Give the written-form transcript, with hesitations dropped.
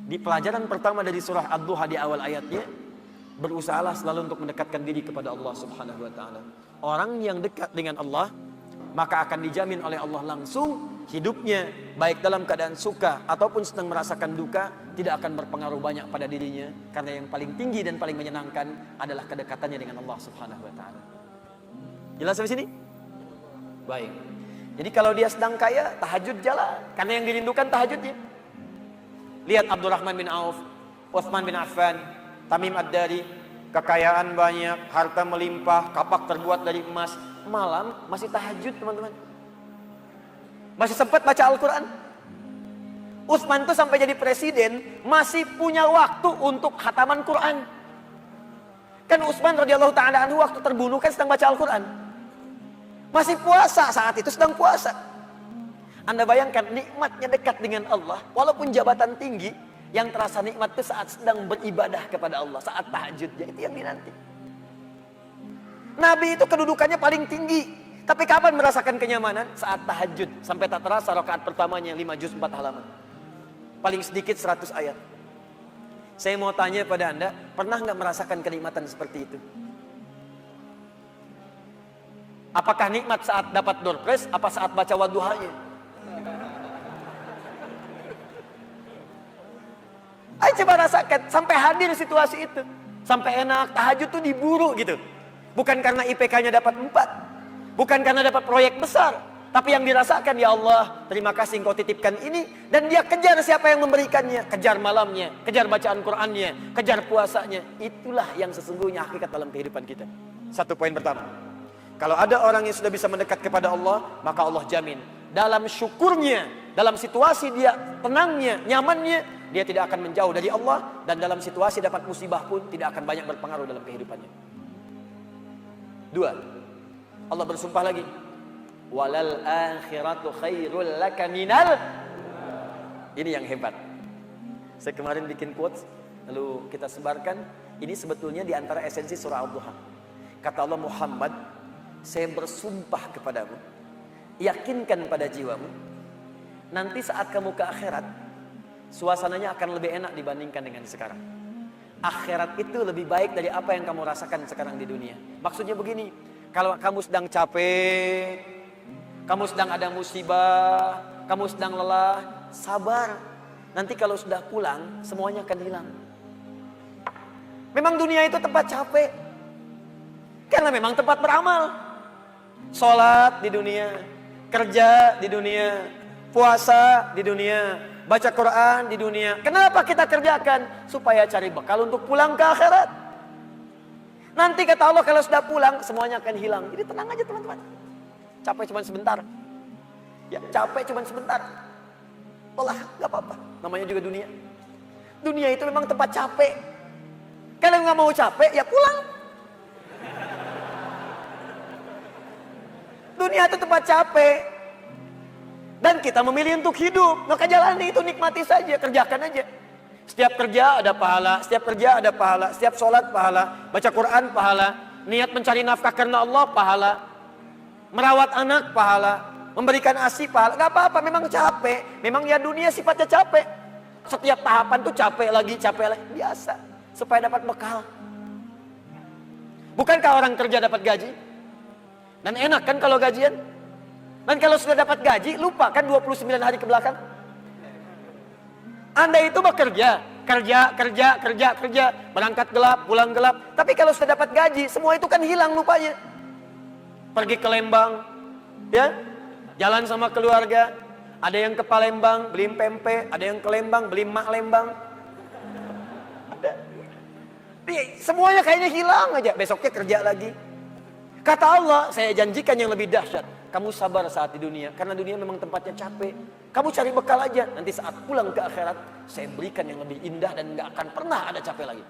Di pelajaran pertama dari surah Ad-Duha di awal ayatnya, berusahalah selalu untuk mendekatkan diri kepada Allah Subhanahu wa taala. Orang yang dekat dengan Allah, maka akan dijamin oleh Allah langsung hidupnya, baik dalam keadaan suka ataupun sedang merasakan duka, tidak akan berpengaruh banyak pada dirinya, karena yang paling tinggi dan paling menyenangkan adalah kedekatannya dengan Allah Subhanahu wa taala. Jelas sampai sini? Baik. Jadi kalau dia sedang kaya, tahajud jalan, karena yang dirindukan tahajudnya. Lihat Abdurrahman bin Auf, Utsman bin Affan, Tamim Ad-Dari, kekayaan banyak, harta melimpah, kapak terbuat dari emas, malam masih tahajud, teman-teman. Masih sempat baca Al-Quran. Utsman tuh sampai jadi presiden masih punya waktu untuk khataman Quran. Kan Utsman radhiyallahu taala anhu waktu terbunuh kan sedang baca Al-Quran. Masih puasa saat itu, sedang puasa. Anda bayangkan nikmatnya dekat dengan Allah, walaupun jabatan tinggi, yang terasa nikmat itu saat sedang beribadah kepada Allah, saat tahajudnya, itu yang dinanti. Nabi itu kedudukannya paling tinggi, tapi kapan merasakan kenyamanan? Saat tahajud, sampai tak terasa rakaat pertamanya 5 juz 4 halaman. Paling sedikit 100 ayat. Saya mau tanya pada Anda, pernah nggak merasakan kenikmatan seperti itu? Apakah nikmat saat dapat door prize, apa saat baca wadduhanya? Ayo coba rasakan, sampai hadir situasi itu. Sampai enak, tahajud tuh diburu gitu. Bukan karena IPK-nya dapat 4. Bukan karena dapat proyek besar. Tapi yang dirasakan, ya Allah, terima kasih engkau titipkan ini. Dan dia kejar siapa yang memberikannya. Kejar malamnya, kejar bacaan Qur'annya, kejar puasanya. Itulah yang sesungguhnya hakikat dalam kehidupan kita. Satu poin pertama. Kalau ada orang yang sudah bisa mendekat kepada Allah, maka Allah jamin. Dalam syukurnya, dalam situasi dia tenangnya, nyamannya, dia tidak akan menjauh dari Allah, dan dalam situasi dapat musibah pun tidak akan banyak berpengaruh dalam kehidupannya. 2. Allah bersumpah lagi, walal akhiratu khairul laka minal. Ini yang hebat. Saya kemarin bikin quotes, lalu kita sebarkan. Ini sebetulnya di antara esensi surah Ad-Duha. Kata Allah, Muhammad, saya bersumpah kepadamu, yakinkan pada jiwamu, nanti saat kamu ke akhirat, suasananya akan lebih enak dibandingkan dengan sekarang. Akhirat itu lebih baik dari apa yang kamu rasakan sekarang di dunia. Maksudnya begini, kalau kamu sedang capek, kamu sedang ada musibah, kamu sedang lelah, sabar. Nanti kalau sudah pulang, semuanya akan hilang. Memang dunia itu tempat capek, karena memang tempat beramal. Sholat di dunia, kerja di dunia, puasa di dunia, baca Quran di dunia. Kenapa kita kerjakan? Supaya cari bekal untuk pulang ke akhirat. Nanti kata Allah, kalau sudah pulang semuanya akan hilang. Jadi tenang aja teman-teman. Capek cuma sebentar. Ya, capek cuma sebentar. Lelah, gak apa-apa. Namanya juga dunia. Dunia itu memang tempat capek. Kalau nggak mau capek, ya pulang. Dunia itu tempat capek. Dan kita memilih untuk hidup. Maka jalani itu, nikmati saja, kerjakan aja. Setiap kerja ada pahala, setiap kerja ada pahala, setiap sholat pahala, baca Quran pahala, niat mencari nafkah karena Allah pahala, merawat anak pahala, memberikan ASI pahala. Gak apa-apa, memang capek. Memang ya dunia sifatnya capek. Setiap tahapan tuh capek lagi, biasa. Supaya dapat bekal. Bukankah orang kerja dapat gaji? Dan enak kan kalau gajian? Dan kalau sudah dapat gaji, lupa kan 29 hari ke belakang? Anda itu bekerja, kerja, berangkat gelap, pulang gelap. Tapi kalau sudah dapat gaji, semua itu kan hilang lupanya. Pergi ke Lembang, ya, jalan sama keluarga. Ada yang ke Palembang, beli pempek. Ada yang ke Lembang, beli mak Lembang. Ada. Semuanya kayaknya hilang aja. Besoknya kerja lagi. Kata Allah, saya janjikan yang lebih dahsyat. Kamu sabar saat di dunia, karena dunia memang tempatnya capek. Kamu cari bekal aja. Nanti saat pulang ke akhirat, saya berikan yang lebih indah dan gak akan pernah ada capek lagi.